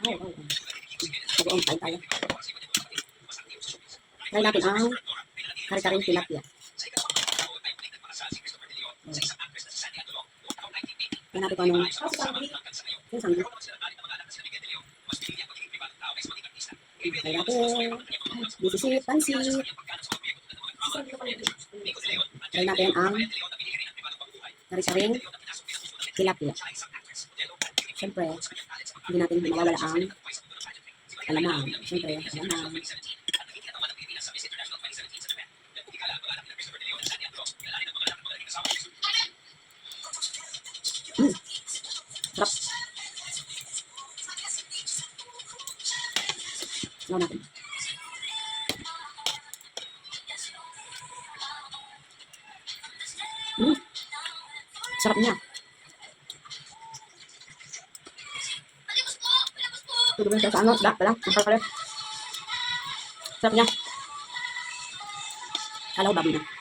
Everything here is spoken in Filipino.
Bagoong kain tayo. Try natin ang kare-kareng tilapia. Try natin kung anong sanggi. Try natin. Bisisit, pansit. Try natin ang kare-kareng tilapia. Siyempre, hindi natin mawawala ang alamang. Siyempre, alamang. Sarap. Sabaw natin. Sarap niya. Tuloy sa ano, dak pala, pala. Sarap niya. Kalaw baboy na.